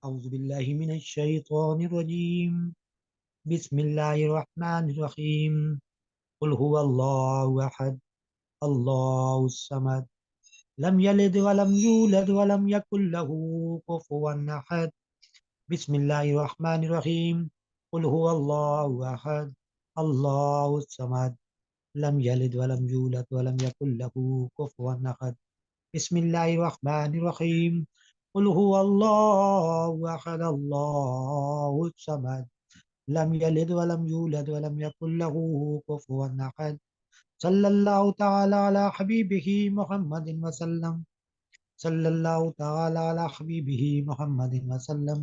औज़ु बिल्लाहि मिनश शैतानिर रजीम। बिस्मिल्लाहिर रहमानिर रहीम। कुल हुवल्लाहु अहद, अल्लाहुस समद, लम यलिद व लम यूलद व लम यकुल लहू कुफुवन अहद। बिस्मिल्लाहिर रहमानिर रहीम। कुल हुवल्लाहु अहद, अल्लाहुस समद, लम यलिद व लम यूलद व लम यकुल लहू कुफुवन अहद। बिस्मिल्लाहिर्रहमानिर्रहीम। कुल हुवल्लाहु अहद, अल्लाहुस समद, लम यलिद व लम यूलद व लम यकुल लहू कुफुवन अहद। सल्लल्लाहु तआला अला हबीबिही मुहम्मदिन वसल्लम। सल्लल्लाहु तआला अला हबीबिही मुहम्मदिन वसल्लम।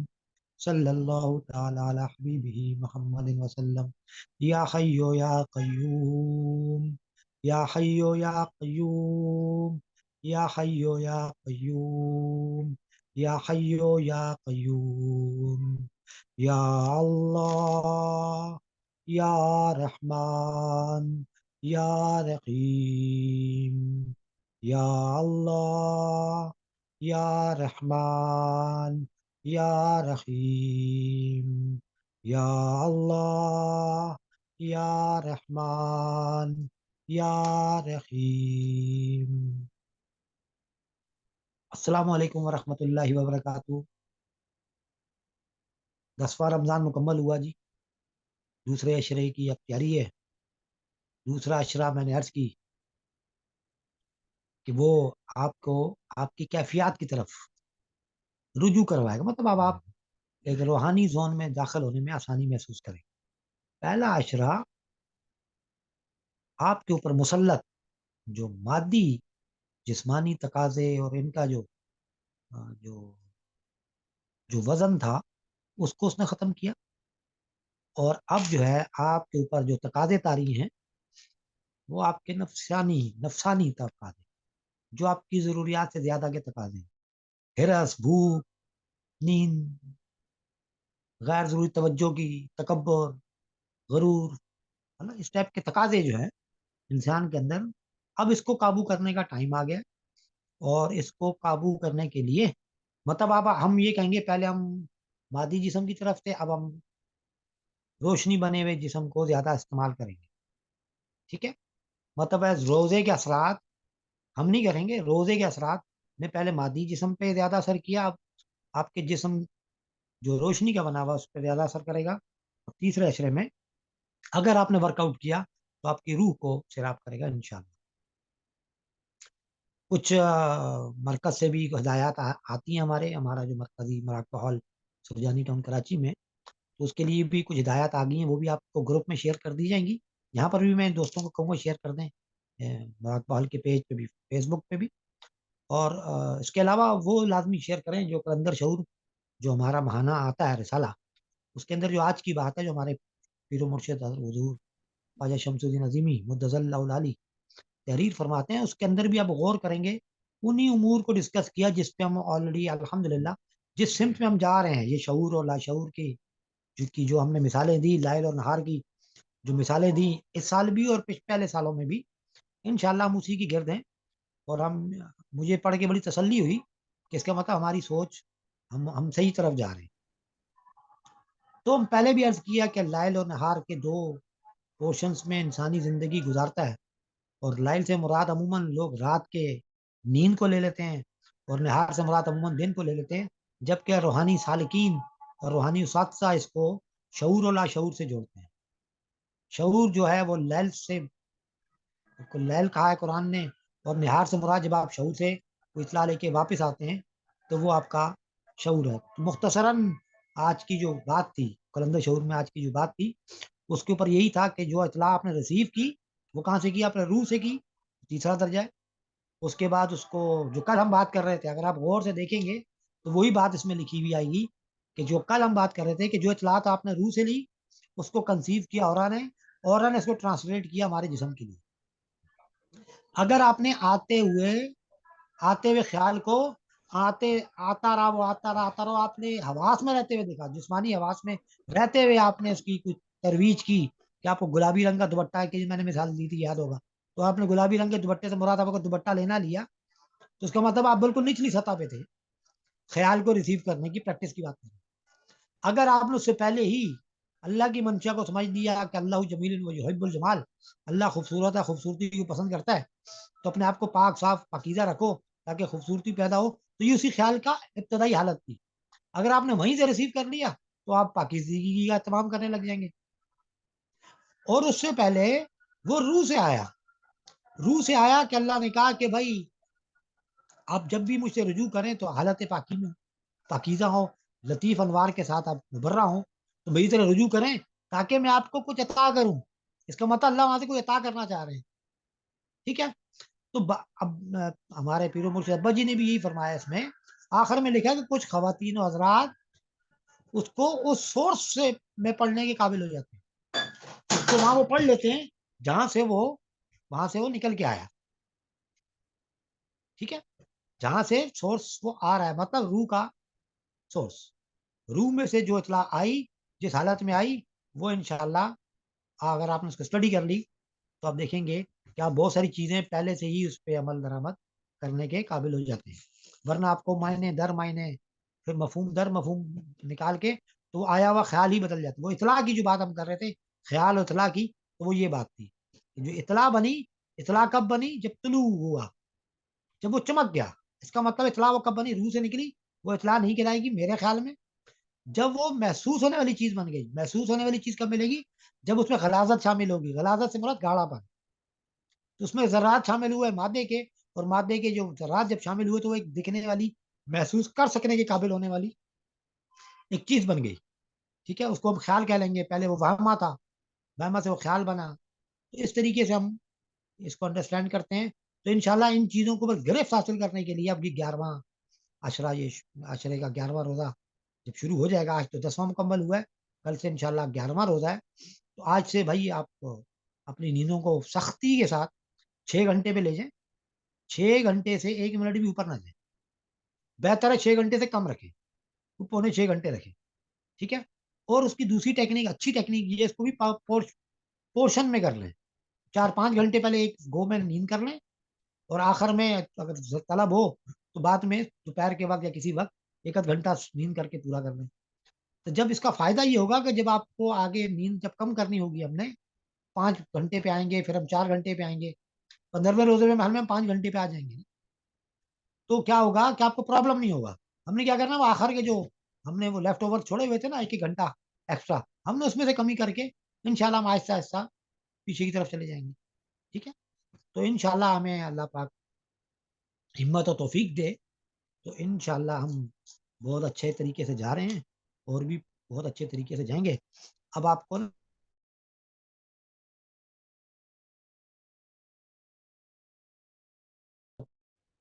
सल्लल्लाहु तआला अला हबीबिही मुहम्मदिन वसल्लम। या हय्यो या कय्यूम, या हय्यो या कय्यूम, या हय्यो या कय्यूम, या हय्यो या कय्यूम। या अल्लाह, या रहमान, या रहीम। या अल्लाह, या रहमान, या रहीम। या अल्लाह, या रहमान, या रहीम। अस्सलामु अलैकुम वरहमतुल्लाहि वबरकातुहू। 10वां रमज़ान मुकम्मल हुआ जी। दूसरे अशरे की अब तैयारी है। दूसरा अशरा मैंने अर्ज की कि वो आपको आपकी कैफियत की तरफ रुजू करवाएगा, मतलब अब आप एक रूहानी जोन में दाखिल होने में आसानी महसूस करें। पहला अशरा आपके ऊपर मुसल्लत जो मादी जिस्मानी तकाजे और इनका जो जो वजन था उसको उसने खत्म किया। और अब जो है आपके ऊपर जो तकाजे तारी हैं वो आपके नफसानी नफसानी तकाजे, जो आपकी जरूरियात से ज्यादा के तकाजे हैं। हिरस, भूख, नींद, गैर जरूरी तवज्जो की, तकब्बुर, गरूर, है ना, इस टाइप के तकाजे जो है इंसान के अंदर, अब इसको काबू करने का टाइम आ गया। और इसको काबू करने के लिए मतलब अब हम ये कहेंगे, पहले हम मादी जिस्म की तरफ थे, अब हम रोशनी बने हुए जिस्म को ज्यादा इस्तेमाल करेंगे। ठीक है, मतलब है रोजे के असरात हम नहीं करेंगे। रोजे के असरात ने पहले मादी जिस्म पे ज्यादा असर किया, अब आपके जिस्म जो रोशनी का बना हुआ उस पर ज्यादा असर करेगा। और तीसरे अशरे में अगर आपने वर्कआउट किया तो आपकी रूह को सैराब करेगा इंशाल्लाह। कुछ मरकज से भी हिदायत आती हैं। हमारा जो मरकजी मराकबा हॉल सुरजानी टाउन कराची में, तो उसके लिए भी कुछ हिदायत आ गई हैं, वो भी आपको ग्रुप में शेयर कर दी जाएंगी। यहाँ पर भी मैं दोस्तों को कहूँगा शेयर कर दें, मराकबा हॉल के पेज पे भी, फेसबुक पे भी। और इसके अलावा वो लाजमी शेयर करें जो कलंदर शऊर, जो हमारा महाना आता है रिसाला, उसके अंदर जो आज की बात है, जो हमारे पीर मुर्शिद हज़रत हुजूर ख्वाजा शमसुद्दीन अज़ीमी मुद्दज़ल्लहु आली तहरीर फरमाते हैं, उसके अंदर भी आप गौर करेंगे। उन्हीं उमूर को डिस्कस किया जिस पे हम ऑलरेडी अल्हम्दुलिल्लाह, जिस सिमत में हम जा रहे हैं, ये शऊर और लाशऊर जो हमने मिसालें दी, लाइल और नहार की जो मिसालें दी इस साल भी और पहले सालों में भी, इंशाल्लाह हम उसी की गिरद हैं। और हम मुझे पढ़ के बड़ी तसल्ली हुई कि इसका मतलब हमारी सोच, हम सही तरफ जा रहे हैं। तो हम पहले भी अर्ज किया कि लाइल और नहार के दो पोर्शंस में इंसानी जिंदगी गुजारता है। और लाइल से मुराद अमूमन लोग रात के नींद को ले लेते हैं, और नहार से मुराद अमूमन दिन को ले लेते हैं। जबकि रूहानी सालिकीन और रूहानी उसात्ज़ा इसको शऊर और लाशऊर से जोड़ते हैं। शऊर जो है वो लैल से, को लैल कहा है कुरान ने। और निहार से मुराद जब आप शऊर से कोई इतला लेके वापस आते हैं तो वो आपका शऊर है। तो मुख्तसरन आज की जो बात थी, कलंदर शऊर में आज की जो बात थी, उसके ऊपर यही था कि जो इतला आपने रिसीव की वो कहाँ से की, आपने रूह से की, तीसरा दर्जा है। उसके बाद उसको, जो कल हम बात कर रहे थे, अगर आप गौर से देखेंगे तो वही बात इसमें लिखी हुई आएगी कि जो कल हम बात कर रहे थे कि जो इतलात आपने रूह से ली उसको कंसीव किया और ने इसको ट्रांसलेट किया हमारे जिस्म के लिए। अगर आपने आते हुए ख्याल को आते आता रहा, आपने हवास में रहते हुए देखा, जिस्मानी हवास में रहते हुए आपने उसकी कुछ तरवीज की कि आपको गुलाबी रंग का दुपट्टा है, कि मैंने मिसाल दी थी, याद होगा। तो आपने गुलाबी रंग के दुपट्टे से मुराद आपको दुपट्टा लेना लिया, तो उसका मतलब आप बिल्कुल निचली सतह पे थे। ख्याल को रिसीव करने की प्रैक्टिस की बात करें। अगर आपने उससे पहले ही अल्लाह की मंशा को समझ लिया कि अल्लाह जमील व युहिब्बुल जमाल, अल्लाह खूबसूरत है, खूबसूरती को पसंद करता है, तो अपने आप को पाक साफ पाकीज़ा रखो ताकि खूबसूरती पैदा हो। तो ये उसी ख्याल का इब्तदाई हालत थी। अगर आपने वहीं से रिसीव कर लिया तो आप पाकीज़गी का तमाम करने लग जाएंगे। और उससे पहले वो रूह से आया। रूह से आया कि अल्लाह ने कहा कि भाई आप जब भी मुझसे रुजू करें तो हालत पाकी में पाकीज़ा हो, लतीफ़ अनवार के साथ आप मुबर्रा हो, तो मेरी तरह रुजू करें ताकि मैं आपको कुछ अता करूं। इसका मतलब अल्लाह वहां से कुछ अता करना चाह रहे हैं। ठीक है। तो अब हमारे पीरो मुर्शिद अब्बा जी ने भी यही फरमाया इसमें, आखिर में लिखा कि कुछ खवातीन और हजरात उसको उस सोर्स से में पढ़ने के काबिल हो जाते हैं, उसको वहां वो पढ़ लेते हैं जहां से वो वहां से वो निकल के आया। ठीक है। जहां से सोर्स वो आ रहा है, मतलब रूह का सोर्स, रूह में से जो इतला आई, जिस हालत में आई, वो इंशाल्लाह अगर आपने उसको स्टडी कर ली तो आप देखेंगे कि आप बहुत सारी चीजें पहले से ही उस पर अमल दरामद करने के काबिल हो जाते हैं। वरना आपको मायने दर मायने, फिर मफहूम दर मफहूम निकाल के तो आया हुआ ख्याल ही बदल जाता है। वो इतला की जो बात हम कर रहे थे, ख्याल और इतला की, तो वो ये बात थी। जो इतला बनी, इतला कब बनी? जब तुलू हुआ, जब वो चमक गया। इसका मतलब इतला वो कब बनी? रूह से निकली। वो इतला नहीं कहलाएगी मेरे ख्याल में। जब वो महसूस होने वाली चीज बन गई। महसूस होने वाली चीज कब मिलेगी? जब उसमें गलाजत शामिल होगी। गलाजत से मुराद गाढ़ापन। तो उसमें जरात शामिल हुए मादे के, और मादे के जो जरात जब शामिल हुए तो वो एक दिखने वाली, महसूस कर सकने के काबिल होने वाली एक चीज बन गई। ठीक है। उसको हम ख्याल कह लेंगे। पहले वो वहमा था, वहमा से वो ख्याल बना। तो इस तरीके से हम इसको अंडरस्टैंड करते हैं। तो इंशाल्लाह इन चीजों को बस गिरफ्त हासिल करने के लिए अब ये 11वां अशरा, ये अशरे का 11वां रोजा जब शुरू हो जाएगा। आज तो 10वां मुकम्मल हुआ है, कल से इंशाल्लाह 11वां रोजा है। तो आज से भाई आप अपनी नींदों को सख्ती के साथ 6 घंटे पे ले जाएं। 6 घंटे से 1 मिनट भी ऊपर ना जाए। बेहतर है 6 घंटे से कम रखें, तो 6.25 घंटे रखें। ठीक है। और उसकी दूसरी टेक्निक, अच्छी टेक्निक ये है, इसको भी पोर्शन में कर लें। 4-5 घंटे पहले एक गो में नींद कर लें, और आखिर में अगर तलब हो तो बाद में दोपहर के वक्त या किसी वक्त एक आध घंटा नींद करके पूरा कर लें। तो जब इसका फायदा ये होगा कि जब आपको आगे नींद जब कम करनी होगी, हमने 5 घंटे पे आएंगे, फिर हम 4 घंटे पे आएंगे, 15वें रोजे में हल में हम 5 घंटे पे आ जाएंगे, तो क्या होगा कि आपको प्रॉब्लम नहीं होगा। हमने क्या करना, वो आखिर के जो हमने वो लेफ्ट ओवर छोड़े हुए थे ना, 1-1 घंटा एक्स्ट्रा, हमने उसमें से कमी करके इंशाल्लाह हम आहिस्ता आहिस्ता पीछे की तरफ चले जाएंगे। ठीक है। तो इंशाल्लाह हमें अल्लाह पाक हिम्मत और तौफीक दे। तो इंशाल्लाह हम बहुत अच्छे तरीके से जा रहे हैं, और भी बहुत अच्छे तरीके से जाएंगे। अब आपको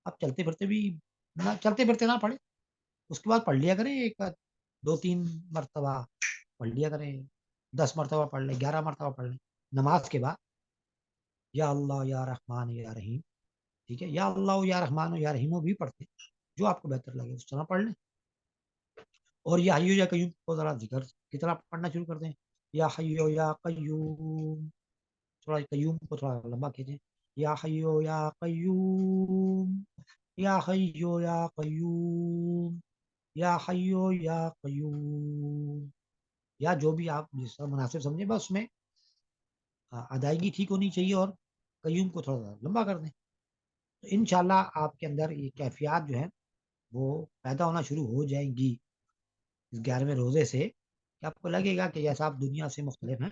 आप चलते फिरते भी ना, चलते फिरते ना पढ़े, उसके बाद पढ़ लिया करें। एक 2-3 मरतबा पढ़ लिया करें, 10 मरतबा पढ़ लें, 11 मरतबा पढ़ लें नमाज के बाद। या अल्लाह या रहमान या रहीम। ठीक है। या अल्लाह या रहमान या रहीम भी पढ़ते हैं, जो आपको बेहतर लगे उस तरह पढ़ लें। और या हय्यू या कय्यूम को जरा जिक्र की तरह पढ़ना शुरू कर दें। या हय्यू या कय्यूम, थोड़ा कय्यूम को थोड़ा लंबा खींचें। या हय्यू या कय्यूम, या हय्यू या कय्यूम, या हय्यू या कय्यूम। या जो भी आप जिस तरह मुनासिब समझे, बस उसमें अदायगी ठीक होनी चाहिए, और कय्यूम को थोड़ा लंबा कर दें। तो इंशाल्लाह आपके अंदर ये कैफियत जो है वो पैदा होना शुरू हो जाएंगी इस 11वें रोजे से, कि आपको लगेगा कि जैसा आप दुनिया से मुख्तलिफ हैं,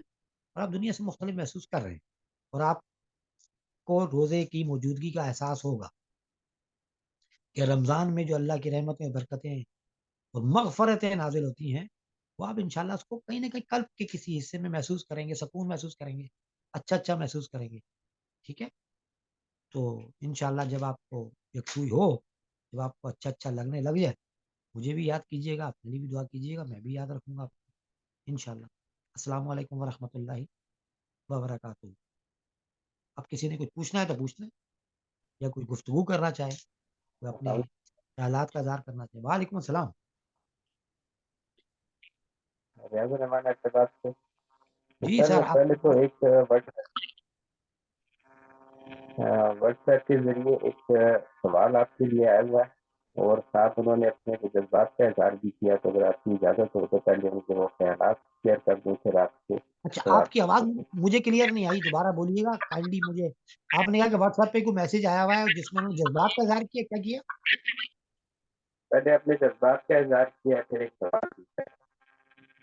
और आप दुनिया से मुख्तलिफ महसूस कर रहे हैं। और आपको रोजे की मौजूदगी का एहसास होगा कि रमज़ान में जो अल्लाह की रहमतें, बरकतें और मगफरतें नाजिल होती हैं, वो आप इंशाल्लाह उसको कहीं ना कहीं कल्ब के किसी हिस्से में महसूस करेंगे, सुकून महसूस करेंगे, अच्छा अच्छा महसूस करेंगे। ठीक है। तो इंशाल्लाह जब आपको यकसुई हो, जब आपको अच्छा अच्छा लगने लग जाए, मुझे भी याद कीजिएगा, अपने लिए भी दुआ कीजिएगा, मैं भी याद रखूंगा आपको इंशाल्लाह। अस्सलाम वालेकुम वरहमतुल्लाहि वबरकातुहू। अब किसी ने कुछ पूछना है तो पूछ लें, या कोई गुफ्तगू करना चाहे, कोई अपने ख्यालात का इज़हार करना चाहे। वालेकुम अस्सलाम। रियाजुल रहमान आपके बात से। तो जी सर सर आप। पहले तो एक व्हाट्सएप के जरिए एक सवाल आपके लिए आया हुआ है। और साथ उन्होंने अपने जज्बात का इजहार भी किया। तो अगर आपकी इजाज़त हो तो पहले मुझे वो ख्यालात शेयर कर दूँ, फिर आपसे अच्छा, सवाल आपकी आवाज पूछूं। मुझे क्लियर नहीं आई, दोबारा बोलिएगा काइंडली मुझे। आपने कहा कि व्हाट्सएप पे कोई मैसेज आया हुआ है जिसमें उन्होंने जज्बात का इजहार किया, क्या किया? पहले अपने जज्बात का इजहार किया, फिर एक सवाल पूछा।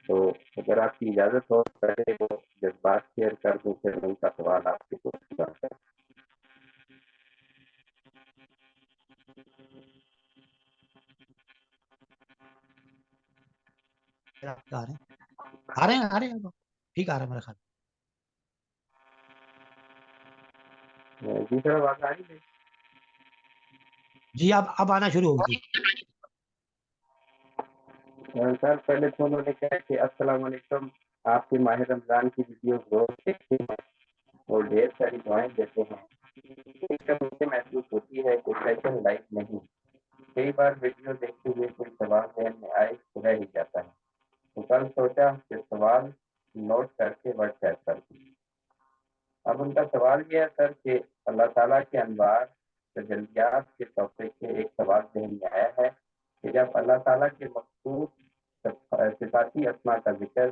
तो अगर आपकी इजाज़त हो तो पहले वो जज्बात शेयर कर दूँ, फिर उनका सवाल आपसे पूछूंगा। फिर आपके आ रहे हैं ठीक आ रहा है मेरा ख्याल। जी सर, आवाज़ आ रही है? जी, अब आना शुरू होगी। सर पहले तो उन्होंने कहा कि अस्सलाम वालेकुम, आपके माह रमज़ान की वीडियो रोज़ देखते हैं और ढेर सारी दुआएं देते हैं। लेकिन मुझे महसूस होती है कि सेशन लाइफ नहीं। कई बार वीडियो देखते हुए कोई सवाल ज़हन में आए तो रह ही जाता है। तो कल सोचा कि सवाल नोट करके व्हाट्सएप कर दूं। अब उनका सवाल ये है सर कि अल्लाह ताला के अनवार तजल्लियात के टॉपिक से एक सवाल ज़हन में आया है कि जब अल्लाह ताला के मखसूस सिफाती अस्मा का जिक्र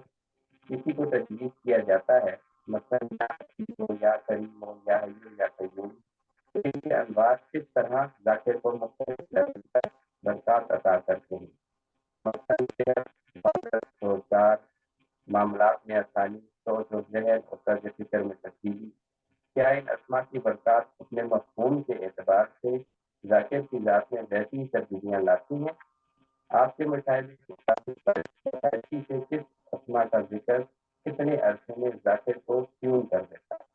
किसी को तजवीज़ किया जाता है, मसलन या अजीज हो या करीम हो या हय्यू या कय्यूम, तो इनके अनवार किस तरह ज़ाकिर को मुख्तलिफ लेवल पर बरक़ात अता करते हैं। मसलन सेहत, इबादत, रोज़गार, मामलात में आसानी, सोच और ज़हन और तर्ज फ़िक्र में तब्दीली। क्या इन अस्मा की बरक़ात अपने मफ़हूम के एतबार से ज़ाकिर की ज़ात में वैसी ही तब्दीलियाँ लाती हैं? आपके मुशाहिदे के मुताबिक पैंती से किस अस्मा का ज़िक्र कितने अरसे में ज़ाकिर को ट्यून कर देता है?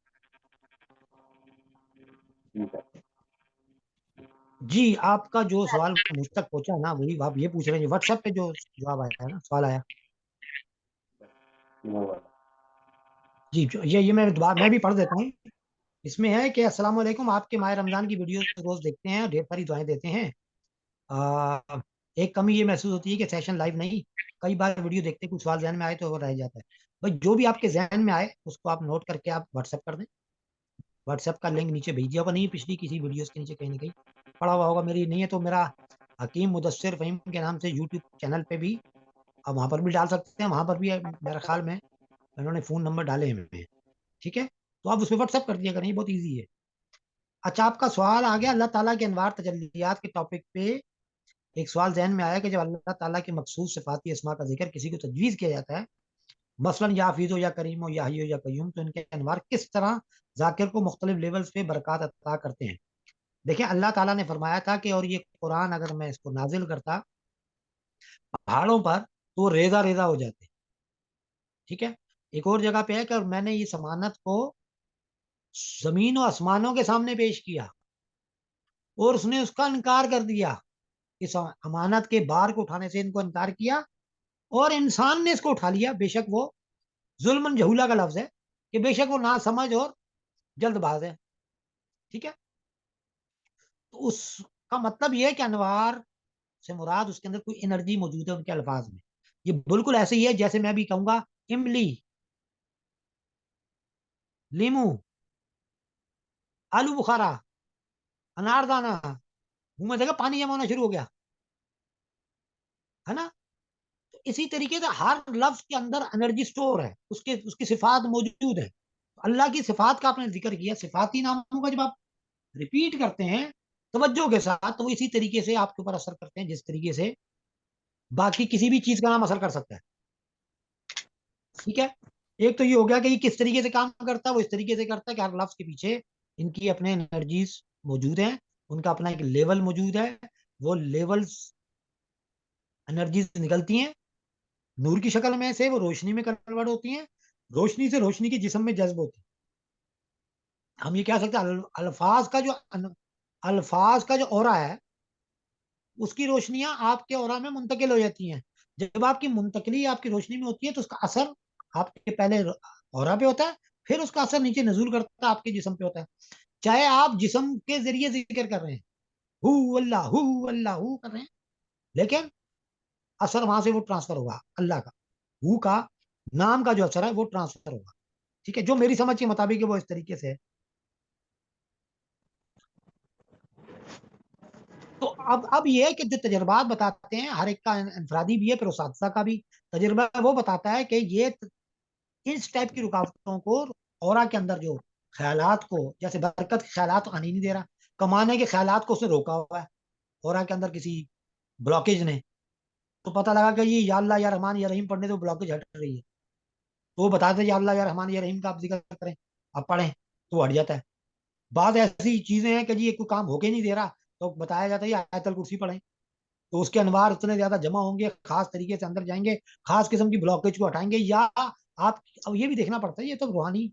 जी सर। जी, आपका जो सवाल मुझ तक पहुंचा ना, वही आप ये पूछ रहे हैं व्हाट्सएप पे जो जवाब आया ना, सवाल आया। वो वाला। जी, ये मैं दोबारा मैं भी पढ़ देता हूँ। इसमें है कि अस्सलाम वालेकुम, आपके माह रमजान की वीडियो रोज देखते हैं और ढेर सारी दुआएं देते हैं। आ, एक कमी ये महसूस होती है कि सेशन लाइव नहीं। कई बार वीडियो देखते कुछ सवाल जहन में आए तो वो रह जाता है। भाई, जो भी आपके जहन में आए उसको आप नोट करके आप व्हाट्सएप कर दें। व्हाट्सएप का लिंक नीचे भेज दिया होगा, नहीं पिछली किसी वीडियोस के नीचे कहीं ना कहीं पड़ा हुआ होगा। मेरी नहीं है तो मेरा हकीम मुदस्सिर फ़हीम के नाम से यूट्यूब चैनल पे भी, अब वहां पर भी डाल सकते हैं, वहां पर भी मेरे ख्याल में उन्होंने फ़ोन नंबर डाले हुए हैं। ठीक है, तो आप उस पर व्हाट्सएप कर दिया करें, ये बहुत ईजी है। अच्छा, आपका सवाल आ गया अल्लाह ताला के अनवार तजल्लियात के टॉपिक पे। एक सवाल जहन में आया कि जब अल्लाह ताला के मखसूस सिफाती अस्मा का जिक्र किसी को तजवीज़ किया जाता है, मसलन या हफीज़ हो या करीम हो या हय्यू या कय्यूम, तो इनके अनवार किस तरह जाकिर को मुख्तलिफ लेवल्स पे बरकत अता करते हैं। देखिए, अल्लाह ताला ने फरमाया था कि और ये कुरान अगर मैं इसको नाजिल करता पहाड़ों पर तो वो रेजा रेजा हो जाते। ठीक है, एक और जगह पे है कि और मैंने इस अमानत को जमीन और आसमानों के सामने पेश किया और उसने उसका इनकार कर दिया। इस अमानत के बार को उठाने से इनको इनकार किया और इंसान ने इसको उठा लिया। बेशक वो जुल्मन जहूला का लफ्ज है कि बेशक वो ना समझ और जल्दबाज है। ठीक है, तो उसका मतलब ये है कि अनवार से मुराद उसके अंदर कोई एनर्जी मौजूद है उनके अल्फाज में। ये बिल्कुल ऐसे ही है जैसे मैं भी कहूंगा इमली, लीमू, आलू बुखारा, अनारदाना, मुंह में देखा पानी जमा होना शुरू हो गया, है ना? तो इसी तरीके से हर लफ्ज के अंदर एनर्जी स्टोर है, उसके उसकी सिफात मौजूद है। तो अल्लाह की सिफात का आपने जिक्र किया, सिफाती नामों का जब आप रिपीट करते हैं तवज्जो के साथ, तो वो इसी तरीके से आपके ऊपर असर करते हैं जिस तरीके से बाकी किसी भी चीज का नाम असर कर सकता है। ठीक है, एक तो ये हो गया कि ये किस तरीके से काम करता है, वो इस तरीके से करता है कि हर लफ्ज के पीछे इनकी अपने एनर्जीज मौजूद हैं, उनका अपना एक लेवल मौजूद है। वो लेवल्स एनर्जीज निकलती हैं नूर की शक्ल में से, वो रोशनी में कन्वर्ट होती हैं, रोशनी से रोशनी के जिस्म में जज्ब होती है। हम ये कह सकते हैं अल्फाज का जो ओरा है उसकी रोशनियां आपके ओरा में मुंतकिल हो जाती हैं। जब आपकी मुंतकली आपकी रोशनी में होती है तो उसका असर आपके पहले ओरा पे होता है, फिर उसका असर नीचे नजूल करता है, आपके जिस्म पे होता है। चाहे आप जिस्म के जरिए जिक्र कर रहे हैं, हु अल्लाह हु कर रहे हैं, लेकिन असर वहां से वो ट्रांसफर होगा अल्लाह का, हु का नाम का जो असर है वो ट्रांसफर होगा। ठीक है, जो मेरी समझ के मुताबिक है वो इस तरीके से है। तो अब ये है कि जो तजर्बात बताते हैं, हर एक का इनफरादी भी है, फिर उस्ताद का भी तजर्बा है, वो बताता है कि ये इस टाइप की रुकावटों को, औरा के अंदर जो ख्यालात को, जैसे बरकत के ख्यालात आने नहीं दे रहा, कमाने के ख्यालात को उसने रोका हुआ है औरा के अंदर किसी ब्लॉकेज ने। तो पता लगा कि ये या अल्लाह या रहमान या रहीम पढ़ने से ब्लॉकेज हट रही है, तो वो बताते हैं या अल्लाह या रहमान या रहीम का आप जिक्र करें, आप पढ़ें, तो वो हट जाता है। बाद ऐसी चीजें हैं कि जी ये कोई काम होके नहीं दे रहा, तो बताया जाता है ये आयतल कुर्सी पढ़ें, तो उसके अनवार उतने ज्यादा जमा होंगे, खास तरीके से अंदर जाएंगे, खास किस्म की ब्लॉकेज को हटाएंगे। या आप, अब ये भी देखना पड़ता है, ये तो रूहानी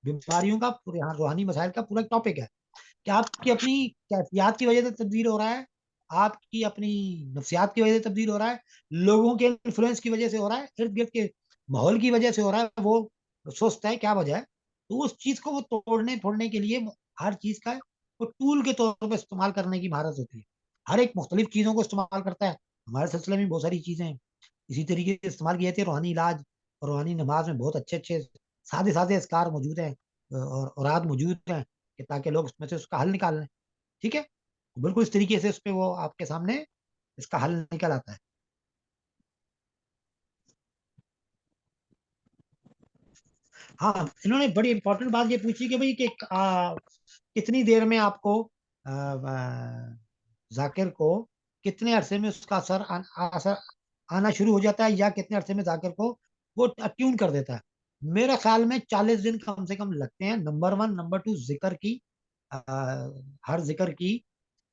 बीमारियों का, यहाँ रूहानी मसाइल का पूरा टॉपिक है, कि आपकी अपनी कैफियत की वजह से तब्दील हो रहा है, आपकी अपनी नफ्सियात की वजह से तब्दील हो रहा है, लोगों के इन्फ्लुएंस की वजह से हो रहा है, इर्द गिर्द के माहौल की वजह से हो रहा है, वो सोचता है क्या वजह है। तो उस चीज को वो तोड़ने फोड़ने के लिए हर चीज का वो टूल के तौर पर इस्तेमाल करने की महारत होती है। हर एक मुख्तलिफ चीजों को इस्तेमाल करता है। हमारे सिलसिले में बहुत सारी चीजें इसी तरीके से इस्तेमाल किए थे। रूहानी इलाज और रूहानी नमाज में बहुत अच्छे अच्छे सादे सादे असकार मौजूद हैं, और औरात मौजूद हैं, कि ताकि लोग उसमें से उसका हल निकाल लें। ठीक है, तो बिल्कुल इस तरीके से उस पे वो आपके सामने इसका हल निकल आता है। हाँ, इन्होंने बड़ी इंपॉर्टेंट बात ये पूछी कि भाई कि कितनी देर में आपको जाकिर को कितने अरसे में उसका असर आना शुरू हो जाता है, या कितने अरसे में जाकिर को वो ट्यून कर देता है। मेरे ख्याल में 40 दिन कम से कम लगते हैं। नंबर वन, नंबर टू, जिक्र की आ, हर जिक्र की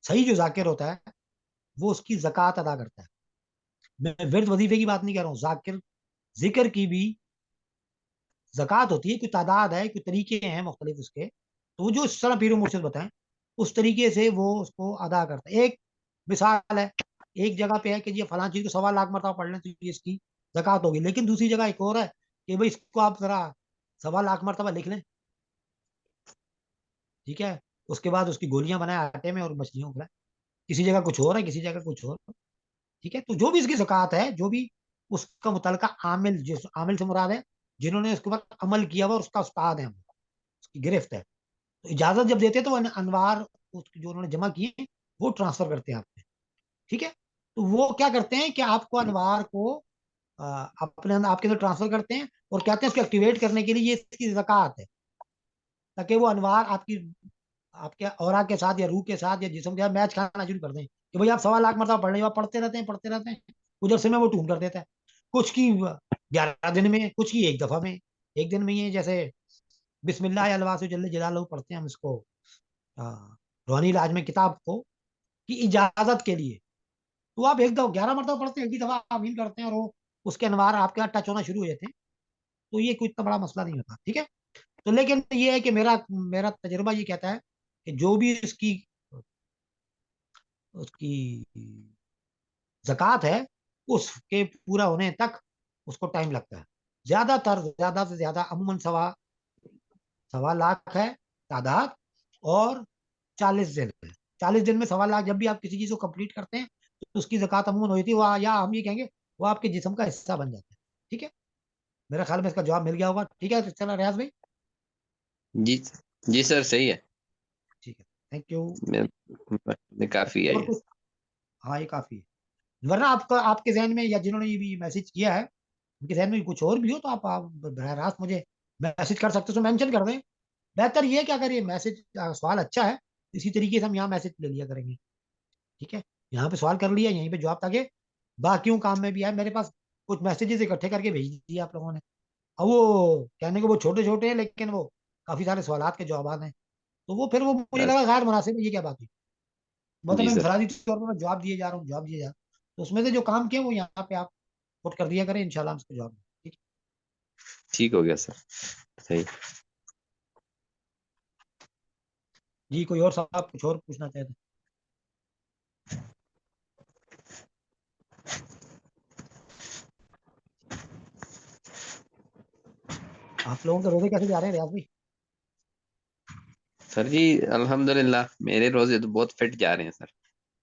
सही जो जाकिर होता है वो उसकी जक़ात अदा करता है। मैं विर्द वजीफे की बात नहीं कर रहा हूँ, जाकिर जिक्र की भी जक़ात होती है, कोई तादाद है, कोई तरीके हैं मुख्तलिफ उसके, तो वो जो इस तरह पीर मुर्शिद बताएं उस तरीके से वो उसको अदा करता है। एक मिसाल है, एक जगह पे है कि ये फलां चीज को 1.25 लाख मरतबा पढ़ लें तो ये इसकी जक़ात होगी, लेकिन दूसरी जगह एक और है कि भाई इसको आप जरा 1.25 लाख मरतबा लिख लें, ठीक है, उसके बाद उसकी गोलियां बनाए आटे में और मछलियों को खिलाएं। किसी जगह कुछ और है, किसी जगह कुछ और। ठीक है, तो जो भी इसकी ज़कात है, जो भी उसका मुतलका आमिल, जिस आमिल से मुराद है जिन्होंने उसके ऊपर अमल किया हुआ, उसका उस्ताद है, उसकी गिरफ्त है, तो इजाजत जब देते हैं तो अनवार जो उन्होंने जमा किए वो ट्रांसफर करते हैं आपसे। ठीक है, तो वो क्या करते हैं कि आपको अनवार को अपने अंदर आपके अंदर ट्रांसफर करते हैं, और कहते हैं उसको एक्टिवेट करने के लिए ये इसकी ज़कात है, ताकि वो अनवार आपकी आपके औरा के साथ या रूह के साथ या जिस्म के साथ मैच खाना शुरू कर दें, कि भाई आप 1.25 लाख मरतबा पढ़ रहे हो, आप पढ़ते रहते हैं, पढ़ते रहते हैं, उधर से में वो टून कर देता है। कुछ की 11 दिन में, कुछ की एक दफा में, एक दिन में। ये जैसे बिस्मिल्लाह अल्लाह से जल्ले जलालहू पढ़ते हैं हम इसको रूहानी इलाज में किताब को, की इजाजत के लिए, तो आप एक दफा 11 मरतबा पढ़ते हैं, एक ही दफा आमीन करते हैं, और वो उसके अनवार आपके यहाँ टच होना शुरू हो जाते हैं। तो ये कोई इतना बड़ा मसला नहीं होता। ठीक है, तो लेकिन ये है कि मेरा मेरा तजुर्बा ये कहता है कि जो भी इसकी उसकी जक़ात है, उसके पूरा होने तक उसको टाइम लगता है। ज्यादा से ज्यादा अमूमन सवा सवा लाख है तादाद, और 40 दिन है। 40 दिन में 1.25 लाख जब भी आप किसी चीज को कंप्लीट करते हैं तो उसकी जक़ात अमूमन होती है, या हम ये कहेंगे वो आपके जिस्म का हिस्सा बन जाता है। ठीक है, मेरा ख्याल में इसका जवाब मिल गया होगा। ठीक है, तो चलो रियाज भाई। जी, जी सर, सही है। ठीक है, थैंक यू। काफी है और ये। कुछ? हाँ, ये काफी है, वरना आपका आपके जहन में या जिन्होंने ये भी मैसेज किया है उनके जहन में कुछ और भी हो तो आप बरह रास्त मुझे मैसेज कर सकते हो, तो मेंशन कर दें। बेहतर ये है कि अगर ये मैसेज सवाल अच्छा है, तो इसी तरीके से हम यहाँ मैसेज ले लिया करेंगे। ठीक है, यहाँ पे सवाल कर लिया, यहीं पे जवाब, ताकि बाकियों काम में भी आए। मेरे पास कुछ मैसेजेस इकट्ठे करके भेज दिए आप लोगों ने, अब वो कहने को वो छोटे छोटे हैं, लेकिन वो काफी सारे सवालात के जवाब हैं, तो वो फिर वो मुझे बस। लगा गैर मुनासिब है, ये क्या बात हुई। मतलब जी मैं सर। इंफरादी तौर पर मैं जवाब दिए जा रहा हूँ, जवाब दिए जा रहा हूँ, तो उसमें से जो काम किया वो यहाँ पे आप पुट कर दिया करें, इंशाल्लाह हम उसको जवाब देंगे। ठीक है ठीक हो गया सर। सही। जी, कोई और साहब कुछ और पूछना चाहते हैं? आप लोगों के रोजे कैसे जा रहे हैं रियाज भाई? सर जी, अल्हम्दुलिल्लाह मेरे रोजे तो बहुत फिट जा रहे हैं सर।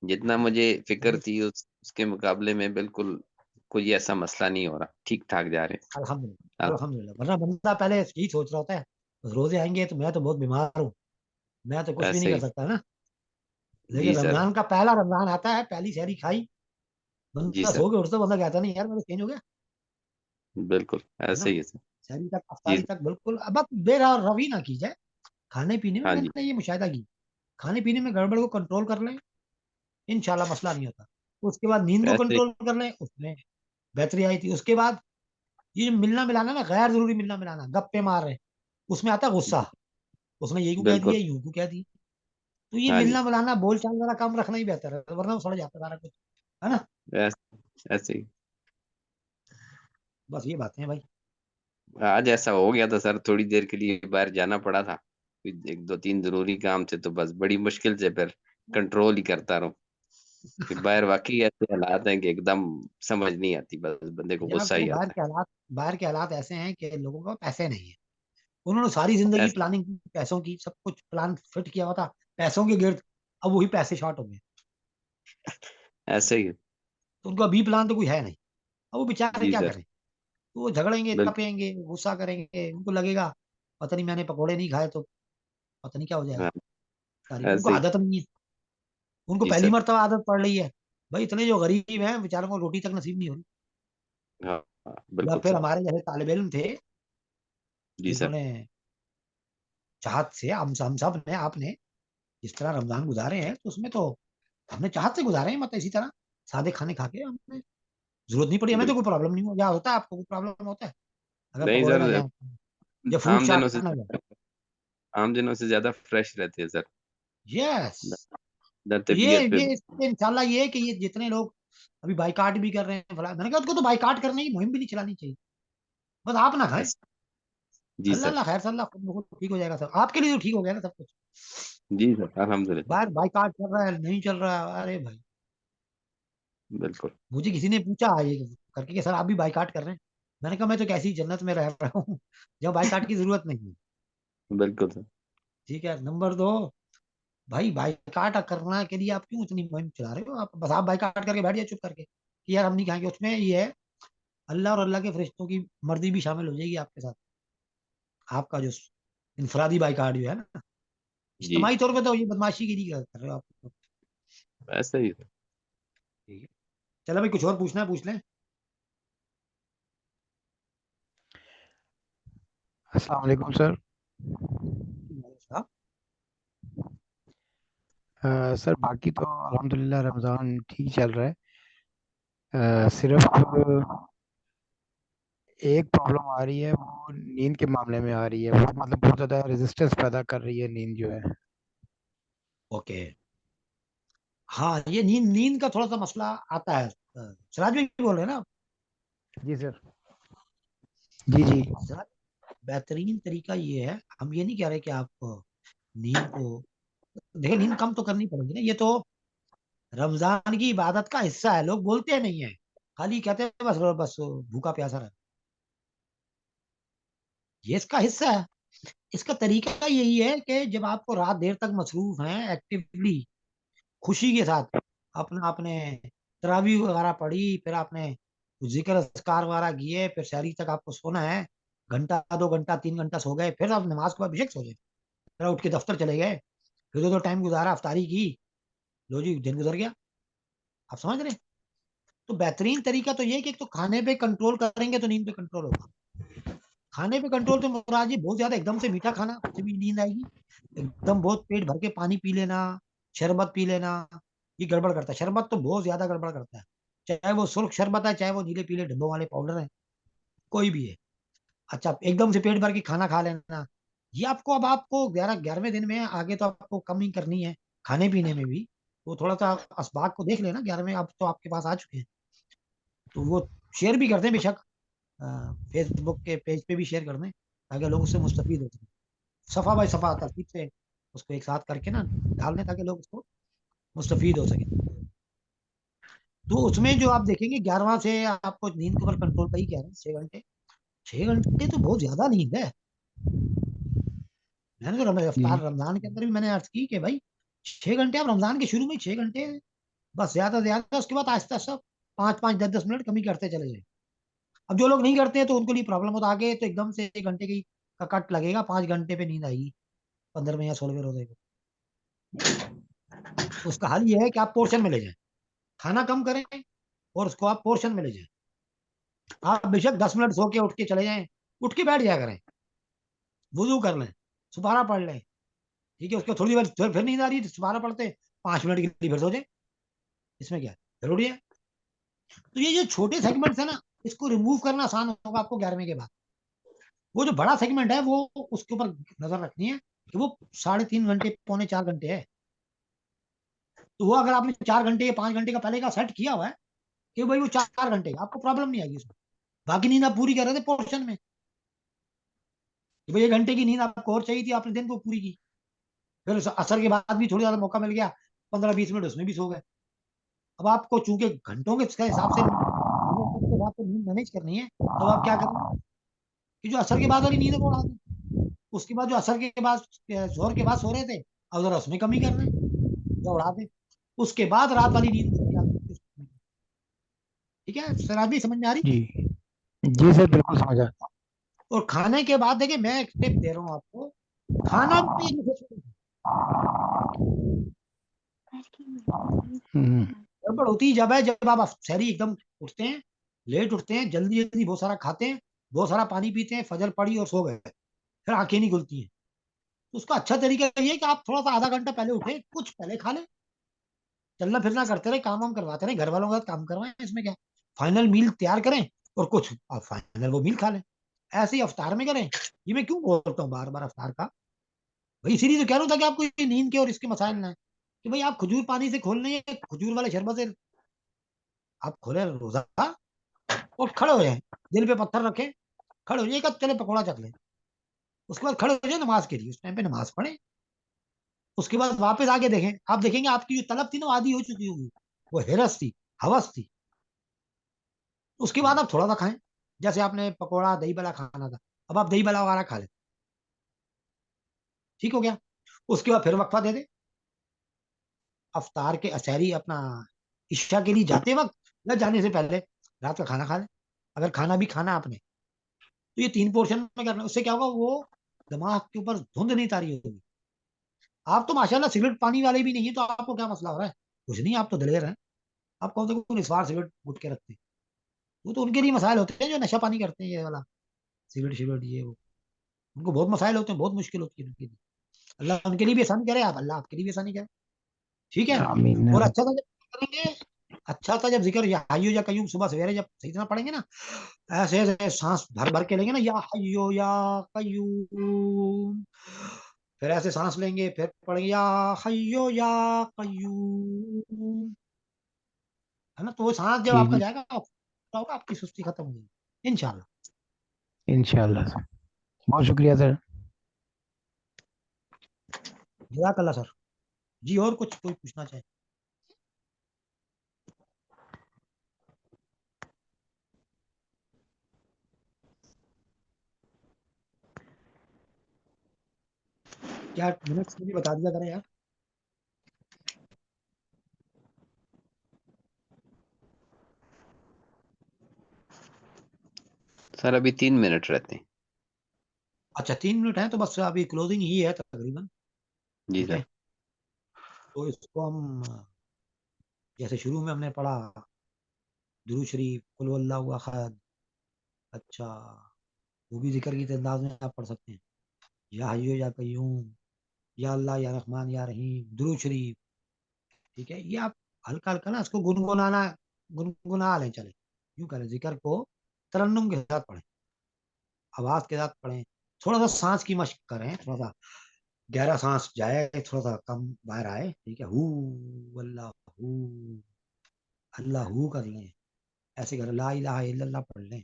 जितना मुझे फिक्र चलिए, थी उसके मुकाबले में बिल्कुल कोई ऐसा मसला नहीं हो रहा, ठीक ठाक जा रहे अल्हम्दुलिल्लाह हैं। अल्हम्दुलिल्लाह, वरना बंदा पहले यही सोच रहा होता है रोजे आएंगे तो मैं तो बहुत बीमार हूँ, मैं तो कुछ भी नहीं ऐसे कर ही। सकता ना। लेकिन जी सर। रमजान का पहला रमजान आता है, पहली सहरी खाई, जी बंदा सर। सो के उठता, बंदा कहता नहीं यार मैं तो चेंज हो गया, बिल्कुल है ना। ऐसे ही है सर। सहरी तक, जी अफ्तारी सर। तक बिल्कुल। अब बेरहमी ना की जाए। खाने पीने में हाँ जी। मैंने ये मुशाहिदा की, खाने पीने में गड़बड़ को कंट्रोल कर लें, इंशाल्लाह मसला नहीं होता। उसके बाद नींद को ऐसे ही। कंट्रोल कर लें, उसमें बेहतरी आई थी। उसके बाद ये जो मिलना मिलाना ना, गैर जरूरी मिलना मिलाना, गप्पे मार रहे हैं, उसमें आता है गुस्सा। उसने ये क्यों कह बिल्कुल। दिया, यूं क्यों कह दिया। तो ये हाँ जी। मिलना मिलाना, बोल चाल वाला काम रखना ही बेहतर है, वरना वो सड़ जाता है सारा कुछ, है ना। ऐसे ही। बस ये बातें हैं भाई। आज ऐसा हो गया था सर, थोड़ी देर के लिए बाहर जाना पड़ा था, एक दो तीन जरूरी काम थे, तो बस बड़ी मुश्किल से फिर कंट्रोल ही करता रहा। कि बाहर वाकई ऐसे हालात हैं कि एकदम समझ नहीं आती, बस बंदे को जनाब गुस्सा देखो, ही आता बाहर के हालात ऐसे हैं कि लोगों को पैसे नहीं है। उन्होंने सारी जिंदगी है। प्लानिंग की, पैसों की, सब कुछ प्लान फिट किया हुआ था पैसों के गिर्द। अब वही पैसे शॉर्ट हो गए, ऐसे ही। तो उनका बी प्लान तो कोई है नहीं। अब वो बेचारे जी क्या सर। करें। तो वो झगड़ेंगे, बिल्कुल। तपेंगे, गुस्सा करेंगे, उनको लगेगा पता नहीं मैंने पकोड़े नहीं खाए तो पता नहीं क्या हो जाएगा। हाँ। सारी उनको ऐसे ही। आदत नहीं है, उनको जी पहली सर। मर्तबा आदत पड़ रही है। भाई इतने जो गरीब हैं बेचारों को रोटी तक नसीब नहीं हो रही। हाँ हाँ, या बिल्कुल फिर सर। हमारे जैसे तालिब इल्म थे, जी सर। जिन्होंने चाहत से, हम सब ने, आपने जिस तरह रमजान गुजारे हैं, तो उसमें तो हमने चाहत से गुजारे हैं, मतलब इसी तरह सादे खाने खा के हमने, जरूरत नहीं पड़ी हमें, तो बिल्कुल। कोई प्रॉब्लम नहीं हो। या होता है आपको कोई प्रॉब्लम होता है अगर नहीं पकौड़े ना सर, जाए या फ्रूट आम दिनों चाट से ना जाए। आम दिनों से ज्यादा फ्रेश रहते हैं सर। यस। ना तो ये तबीयत पे। ये इससे इंशाल्लाह ये है कि ये जितने लोग अभी बाइकाट भी कर रहे हैं, फला, मैंने कहा उसको तो बाइकाट करने की मुहिम भी नहीं चलानी चाहिए, बस आप ना खाएं। ऐसे। जी अल्लाह सर। अल्लाह खैर से, अल्लाह खुद ब खुद ठीक हो जाएगा सब, आपके लिए तो ठीक हो गया ना सब कुछ। जी सर, अल्हम्दुलिल्लाह। बाहर बाइकाट कर रहा है, नहीं चल रहा है, अरे भाई। बिल्कुल। मुझे किसी ने पूछा ये करके कि सर आप भी बाइकाट कर रहे हैं। मैंने कहा मैं तो कैसी जन्नत में रह रहा हूँ जब बाइकाट की जरूरत नहीं है। बिल्कुल सर। ठीक है। नंबर दो, भाई बाइकाट करना के लिए आप क्यों इतनी मुहिम चला रहे हो। आप बस आप बाइकाट करके बैठ जाए चुप करके कि यार हम नहीं खाएंगे। उसमें ये है, अल्लाह और अल्लाह के फरिश्तों की मर्जी भी शामिल हो जाएगी आपके साथ। आपका जो इनफरादी बाइकाट जो है ना, जी। इज्तिमाई तौर पे तो ये बदमाशी की नहीं कर रहे हो आप। ऐसे ही। ठीक है। चलो भाई, कुछ और पूछना है पूछ लें। अस्सलाम वालेकुम सर। साहब। सर बाकी तो अल्हम्दुलिल्लाह रमज़ान ठीक चल रहा है। सिर्फ एक प्रॉब्लम आ रही है, वो नींद के मामले में आ रही है। वो मतलब बहुत ज़्यादा रेजिस्टेंस पैदा कर रही है नींद जो है। ओके। हाँ, ये नींद नींद का थोड़ा सा मसला आता है। सिराज भाई बोल रहे हैं ना आप? जी सर। जी जी। सिराज, बेहतरीन तरीका ये है, हम ये नहीं कह रहे कि आप नींद को, देखिए नींद कम तो करनी पड़ेगी ना, ये तो रमजान की इबादत का हिस्सा है। लोग बोलते नहीं है, खाली कहते हैं बस बस भूखा प्यासा रहे। ये इसका हिस्सा है। इसका तरीका यही है कि जब आपको रात देर तक मसरूफ हैं एक्टिवली, खुशी के साथ, अपना आपने तरावी वगैरह पढ़ी, फिर आपने जिक्र अस्कार वगैरह किए, फिर शहरी तक आपको सोना है, घंटा 2 घंटा 3 घंटा सो गए, फिर आप नमाज के बाद बेशक सो जाए, फिर उठ के दफ्तर चले गए, फिर जो टाइम गुजारा अफ्तारी की, लो जी दिन गुजर गया। आप समझ रहे हैं? तो बेहतरीन तरीका तो ये है कि एक तो खाने पे कंट्रोल करेंगे तो नींद पे कंट्रोल होगा। खाने पे कंट्रोल तो मुराद जी बहुत ज्यादा एकदम से मीठा खाना, उससे भी नींद आएगी। एकदम बहुत पेट भर के पानी पी लेना, शरबत पी लेना, ये गड़बड़ करता है। शरबत तो बहुत ज्यादा गड़बड़ करता है, चाहे वो सुर्ख शरबत है, चाहे वो नीले पीले डिब्बों वाले पाउडर है, कोई भी है। अच्छा, एकदम से पेट भर के खाना खा लेना, ये आपको, अब आपको 11वें दिन में आगे तो आपको कम ही करनी है खाने पीने में भी। तो थोड़ा सा असबाग को देख लेना, 11वें अब तो आपके पास आ चुके हैं, तो वो शेयर भी कर दें बेशक, फेसबुक के पेज पे भी शेयर कर दें, ताकि लोग उससे मुस्तफीद हो सकें। सफ़ा बाय सफ़ा तरतीब से उसको एक साथ करके ना डाल दें, ताकि लोग उसको मुस्तफीद हो सकें। तो उसमें जो आप देखेंगे 11वां से आपको नींद के ऊपर कंट्रोल का ही कह रहे हैं, 6 घंटे। 6 घंटे तो बहुत ज्यादा नींद है। मैंने तो जी रफ्तार रमजान के अंदर भी मैंने अर्ज की कि भाई 6 घंटे, आप रमजान के शुरू में 6 घंटे, बस ज्यादा से ज्यादा, उसके बाद आहिस्ता आहिस्ता 5 5 10 10 मिनट कमी करते चले जाए। अब जो लोग नहीं करते हैं तो उनके लिए प्रॉब्लम होता है, आगे तो एकदम से 1 घंटे की का कट लगेगा, 5 घंटे पे नींद आएगी, 15वें या 16वें रोजे को। उसका हल ये है कि आप पोर्शन में ले जाएं, खाना कम करें और उसको आप पोर्शन में ले जाएं। आप बेशक 10 मिनट सो के उठ के चले जाएं, उठ के बैठ जाया करें, वुजू कर लें, सुबहाना पढ़ लें, ठीक है, उसके थोड़ी देर फिर नींद आ रही है तो सुबहाना पढ़ते 5 मिनट के लिए फिर सो जाए, इसमें क्या है, जरूरी है। तो ये जो छोटे सेगमेंट्स है ना, इसको रिमूव करना आसान होगा आपको 11वें के बाद। वो जो बड़ा सेगमेंट है वो उसके ऊपर नजर रखनी है कि वो 3.5 घंटे, 4.25 घंटे है। तो वो अगर आपने 4 घंटे या 5 घंटे का पहले का सेट किया हुआ है कि भाई वो 4 घंटे, आपको प्रॉब्लम नहीं आएगी उसमें। बाकी नींद आप पूरी कर रहे थे पोर्शन में, कि भाई 1 घंटे की नींद आपको और चाहिए थी, आपने दिन को पूरी की। फिर असर के बाद भी थोड़ी ज्यादा मौका मिल गया, 15-20 मिनट उसमें भी सो गए। अब आपको चूंकि घंटों के हिसाब से मिनट के हिसाब से नींद मैनेज करनी है, तो आप क्या करेंगे कि जो असर के बाद वाली नींद है वो उड़ा दें। उसके बाद जो असर के बाद जोर के बाद सो रहे थे, अब जरा उसमें कमी कर रहे हैं, या उड़ा दें। उसके बाद रात वाली नींद में क्या करें, ठीक है सर, आदमी समझ में आ रही। जी जी सर, बिल्कुल समझा। और खाने के बाद देखिए मैं एक टिप दे रहा हूँ आपको, खाना भी हम्म। गड़बड़ होती ही जब है, जब आप शहरी एकदम उठते हैं, लेट उठते हैं, जल्दी जल्दी बहुत सारा खाते हैं, बहुत सारा पानी पीते हैं, फजर पड़ी और सो गए, फिर आंखें नहीं खुलती हैं। तो उसका अच्छा तरीका ये है कि आप थोड़ा सा आधा घंटा पहले उठे, कुछ पहले खा लें, चलना फिरना करते रहे, काम वाम करवाते रहे, घर वालों का काम करवाएं, इसमें क्या। फाइनल मील तैयार करें और कुछ आप फाइनल वो मील खा लें। ऐसे ही अफ्तार में करें। ये मैं क्यों बोलता हूँ बार बार अफ्तार का, भाई इसीलिए तो कह रहा हूँ था कि आपको ये नींद के और इसके मसाइल ना है, कि भाई आप खजूर पानी से खोल लें, खजूर वाले शरबत से आप खोले रोजा और खड़े हो जाए, दिल पे पत्थर रखें, खड़े हो जाए, एक आध चले पकौड़ा चख लें, उसके बाद खड़े हो जाए नमाज के लिए, उस टाइम पे नमाज पढ़े। उसके बाद वापस आके देखें, आप देखेंगे आपकी जो तलब थी ना वो आधी हो चुकी होगी, वो हिरस थी, हवस थी। उसके बाद आप थोड़ा सा खाएं, जैसे आपने पकौड़ा दही बड़ा खाना था, अब आप दही बड़ा वगैरह खा लें, ठीक हो गया। उसके बाद फिर वक्फा दे दे, अफ्तार के असहरी अपना इशा के लिए जाते वक्त न जाने से पहले रात का खाना खा लें, अगर खाना भी खाना आपने। तो ये 3 पोर्शन में करना, उससे क्या होगा, वो दिमाग के ऊपर धुंध नहीं तारी होगी। आप तो माशाल्लाह सिगरेट पानी वाले भी नहीं है, तो आपको क्या मसला हो रहा है, कुछ नहीं, आप तो दिलेर हैं। आप कौन से को निस्वार सिगरेट गुट के रखते हैं, वो तो उनके लिए मसाइल होते हैं जो नशा पानी करते हैं, ये वाला सिगरेट शिगरेट ये वो, उनको बहुत मसाइल होते हैं, बहुत मुश्किल होती है उनके लिए। अल्लाह उनके लिए भी आसानी करे, आप अल्लाह आपके लिए भी आसानी करे, ठीक है। आमीन और आमीन। अच्छा था जब करेंगे, अच्छा था जब जिक्र या हय्यो या कयूम सुबह सवेरे जब सही तरह पढ़ेंगे ना, ऐसे ऐसे सांस भर भर के लेंगे ना, या हय्यो या कयूम, फिर ऐसे सांस लेंगे, फिर पढ़ेंगे या हय्यो या कयूम, है ना। तो वो सांस जब जी आपका जी, जाएगा तो होगा, आपकी सुस्ती खत्म हो जाएगी इंशाल्लाह। इंशाल्लाह सर। बहुत शुक्रिया सर। जज़ाकल्लाह सर। जी और कुछ कोई पूछना चाहे। क्या मिनट्स मुझे बता दिया करें यार। सर अभी 3 मिनट रहते हैं। अच्छा 3 मिनट है तो बस अभी क्लोजिंग ही है तकरीबन, जी ठीक सर। है। तो इसको हम जैसे शुरू में हमने पढ़ा दुरूद शरीफ, कुल वल्लाहु अहद, अच्छा वो भी जिक्र की अंदाज में आप पढ़ सकते हैं, या हय्यू या कय्यूम, या अल्लाह या रहमान या रहीम, दुरूद शरीफ, ठीक है। ये आप हल्का हल्का ना इसको गुनगुनाना, गुनगुना लें, चले यूं करें, जिक्र को तरन्नुम के साथ पढ़ें, आवाज के साथ पढ़ें, थोड़ा सा सांस की मशक करें, थोड़ा सा गहरा सांस जाए, थोड़ा सा कम बाहर आए, ठीक है। Who Allah who, Allah who कर लें, ऐसे करें, ला इलाहा इल्लल्लाह पढ़ लें,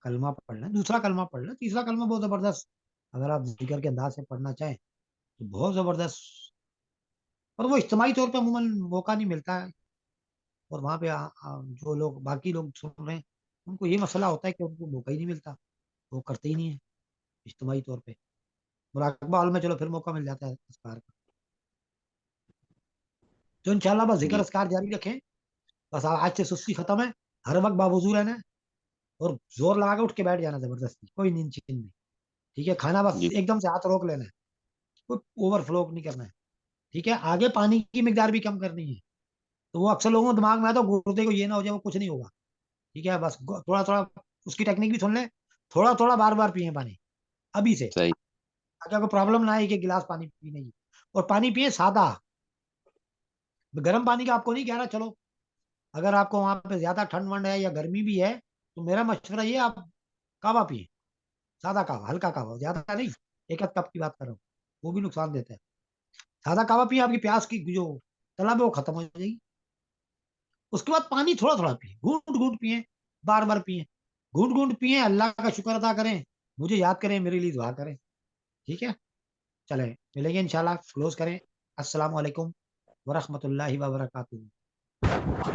कलमा पढ़ लें, दूसरा कलमा पढ़ लें, तीसरा कलमा बहुत जबरदस्त, अगर आप जिक्र के अंदाज से पढ़ना चाहें तो बहुत जबरदस्त। और वो इज्तिमाई तौर पे अमूमन मौका नहीं मिलता है, और वहाँ पे जो लोग बाकी लोग सुन रहे हैं उनको ये मसला होता है कि उनको मौका ही नहीं मिलता, वो करते ही नहीं है इज्तिमाई तौर पे। मुराकबा हॉल में चलो फिर मौका मिल जाता है अस्कार का। तो इंशाल्लाह बस जिक्र जी अस्कार जारी रखें, बस आज से सुस्ती खत्म है, हर वक्त बावजू रहना है, और जोर लगा के उठ के बैठ जाना जबरदस्ती, कोई नींद चीन नहीं, ठीक है। खाना बस जी एकदम से हाथ रोक लेना है, कोई ओवरफ्लो नहीं करना है, ठीक है, आगे पानी की मिकदार भी कम करनी है। तो वो अक्सर लोगों के दिमाग में आता है गुर्दे को ये ना हो जाए, वो कुछ नहीं होगा। ठीक है, बस थोड़ा थोड़ा उसकी टेक्निक भी सुन ले। थोड़ा थोड़ा बार बार पिए पानी अभी से, सही। ताकि आपको प्रॉब्लम ना आए कि गिलास पानी पीने की। और पानी पिए सादा। गर्म पानी का आपको नहीं कह रहा, चलो अगर आपको वहां पे ज्यादा ठंड वंड है या गर्मी भी है, तो मेरा मशवरा ये, आप कावा पिए। सादा कावा, हल्का कावा, ज्यादा नहीं। एक आध कप की बात कर रहा हूँ, वो भी नुकसान देता है। सादा कावा पिए, आपकी प्यास की जो तलब है वो खत्म हो जाएगी। उसके बाद पानी थोड़ा थोड़ा पिए, घूंट घूंट पिए, बार बार पिए। घूंट घूंट पिए, अल्लाह का शुक्र अदा करें, मुझे याद करें, मेरे लिए दुआ करें। ठीक है, चले मिलेंगे इंशाल्लाह, क्लोज करें। अस्सलाम वालेकुम वरहमतुल्लाहि व बरकातुहू।